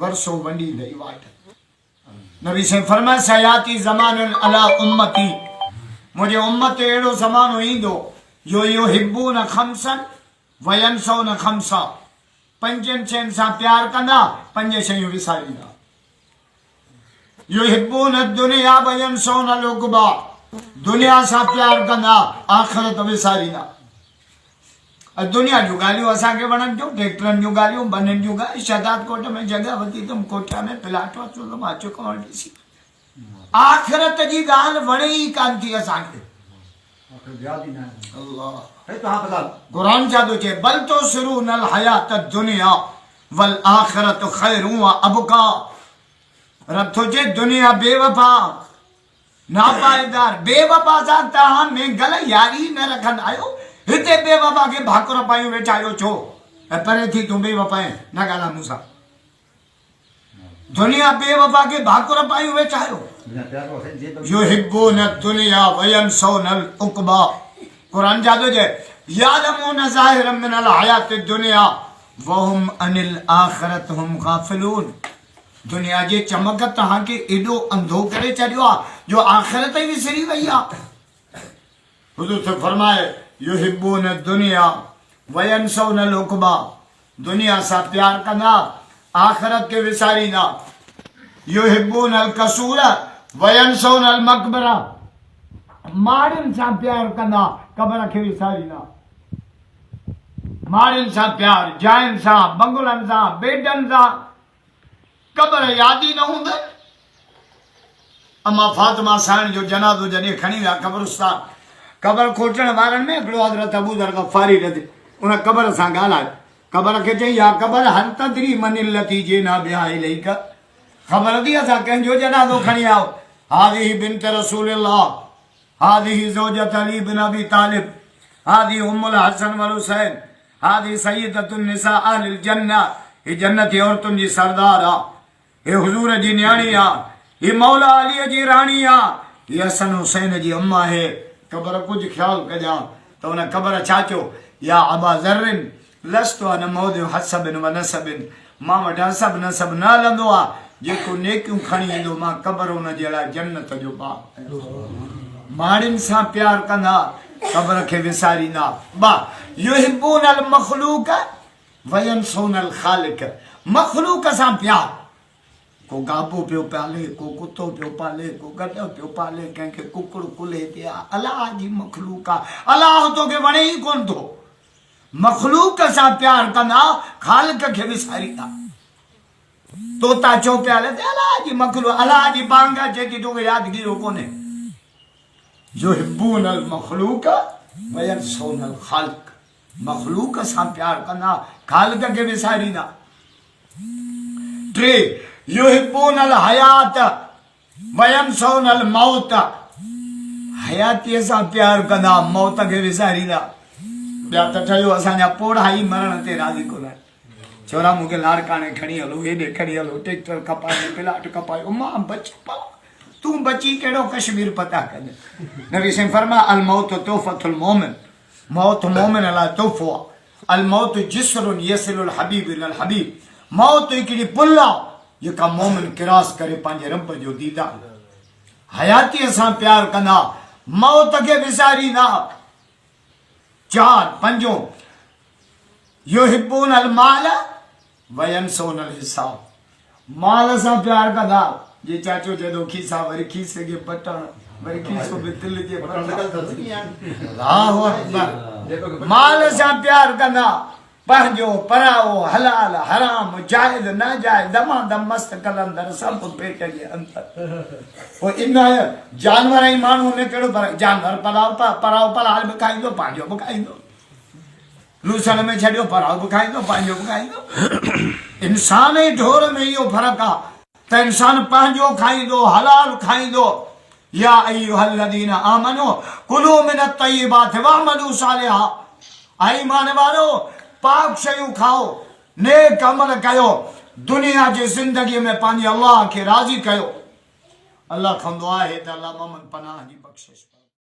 वर्षों वंडी दई वाट नबी से फरमाया सयाती ज़मानुन अला उम्मती मुझे उम्मत एड़ो ज़मानो ईंदो यो युहिब्बून खमसन व यंसौन खमसा पंजनि शयुनि सां प्यार कंदा पंज शयूं विसारींदा युहिब्बून दुनिया व यंसौन उक़बा दुनिया सां प्यार कंदा आख़िरत विसारींदा दुनिया जूं ॻाल्हियूं असांखे वणनि थियूं ट्रैक्टरनि जूं ॻाल्हियूं बननि जूं ॻाल्हियूं शहदाद कोट में जॻह वरिती अथमि कोठा में प्लाट वरितो अथमि अचो कमु ॾिसी आख़िरत जी ॻाल्हि वणे ई कान थी असांखे क़ुरान छा थो चए बल तुसिरूनल हयात दुनिया वल आख़िरत ख़ैरुन व अबका रब थो चए दुनिया बेवफा नापायदार बेवफा सां तव्हां में गल यारी न रखंदा आहियो हिते बेवफा के भाकुर पायूं वेठा आहियो छो परे थी तूं बेवफा आहीं न ॻाल्हाए मूंसां दुनिया बेवफा के भाकुर पायूं वेठा आहियो युहिब्बून दुनिया व यंसौनल उक़बा क़ुरान जा थो चए यालमून ज़ाहिरम मिनल हयात दुनिया व हुम अनिल आख़िरत हुम गाफ़िलून दुनिया जे चमक तव्हांखे एॾो अंधो करे छॾियो आहे जो आख़िरत ई विसरी वई आहे हुज़ूर फरमाए युहिब्बून दुनिया व यंसौनल उक़बा दुनिया सां प्यार कंदा आख़िरत खे विसारींदा युहिब्बूनल कसूर व यंसौनल मक़बरा माड़ियुनि सां प्यार कंदा क़बर खे विसारींदा माड़ियुनि सां प्यार जायुनि सां बंगलनि सां बेडनि सां क़बर यादि ई न हूंदनि अम्मा फातिमा साईं जो जनाज़ो जॾहिं खणी विया क़ब्रिस्तान क़बर खोटण वारनि में हिकिड़ो हज़रत अबू ज़र ग़फ़ारी रज़ी उन क़बर सां ॻाल्हायो क़बर खे चई या क़बर हल तदरी मनिल लती जेना बिहा इलैक ख़बर थी असां कंहिंजो जनाज़ो खणी आओ हाज़िही बिन्त रसूलिल्लाह हाज़िही ज़ौजत अली बिन अबी तालिब हाज़िही उम्मुल हसन वल हुसैन हाज़िही सय्यदतुन निसा अहलिल जन्नह ही जन्नती औरतुनि जी सरदार आहे हे हुज़ूर जी न्याणी आहे ही मौला अलीअ जी राणी आहे ही हसन हुसैन जी अम्मा आहे क़बर कुझु ख़्यालु कजां त हुन क़बर छा चयो या अबा ज़र्रिन लस्तु अन मौदिउ हसबिन व नसबिन मां वटि हसब नसब न हलंदो आहे जेको नेकियूं खणी ईंदो मां क़बर हुन जे लाइ जन्नत जो बाग़ माड़ियुनि सां प्यार कंदा क़बर खे विसारींदा बा युहिब्बूनल मख़लूक व यंसौनल ख़ालिक मख़लूक सां प्यार को गाबो पियो पाले को कुतो पियो पाले को गॾ पियो पाले कंहिंखे कुकड़ कुले ते अलाह जी मख़लूक आहे अलाह तोखे वणे ई कोन थो मख़लूक सां प्यार कंदा ख़ालिक खे विसारींदा तोता चो पिया हले अलाह जी मख़लूक अलाह जी बांग अचे थी तोखे यादगिरो कोन्हे युहिब्बूनल मख़लूक व यंसौनल ख़ालिक मख़लूक सां प्यार कंदा ख़ालिक खे विसारींदा टे युहिब्बूनल हयात व यंसौनल मौत हयातीअ सां प्यार कंदा मौत खे विसारींदा ॿिया त ठहियो असांजा पोड़ा ई मरण ते राज़ी कोन आहिनि छोरा मूंखे लाड़काणे खणी हलो हेॾे खणी हलो ट्रैक्टर कपाए प्लाट कपायो मां बची पला तूं बची कहिड़ो कश्मीर पता कजे नबी से फरमाया अल मौत तोहफतुल मोमिन मौत मोमिन लाइ तोहफ़ो आहे अल मौत जिस्रुन यसिलुल हबीब इलल हबीब मौत हिकिड़ी पुल आहे जेका मोमिन क्रॉस करे पंहिंजे रब जो दीदार हयातीअ सां प्यार कंदा मौत खे विसारींदा चार पंजो युहिब्बूनल माल व यंसौनल हिसाब माल सां प्यार कंदा जे चाचो चए खीसा वरी खीसे खे पटण वरी खीसो बि दिल जे अल्लाहु अकबर माल सां प्यार कंदा पंहिंजो पराओ हलाल हराम जाइज़ न जाइज़ दमादम मस्त कलंदर सभु पेट जे अंदर पोइ इन जानवर ऐं माण्हू में कहिड़ो फर्क़ु जानवर पराओ पलाल बि खाईंदो पंहिंजो बि खाईंदो लूसण में छॾियो पराओ बि खाईंदो पंहिंजो बि खाईंदो इंसान ऐं ढोर में इहो फ़र्क़ु आहे त इंसान पंहिंजो खाईंदो हलाल खाईंदो या अय्युहल्लज़ीना आमनू कुलू मिनत तय्यिबाति वअमलू सालिहा ईमान वारो पाक शयूं खाओ नेक अमल कयो दुनिया जी ज़िंदगी में पंहिंजे अल्लाह खे राज़ी कयो अल्लाह खां दुआ आहे त अल्लाह मोमिन पनाह जी बख़्शिश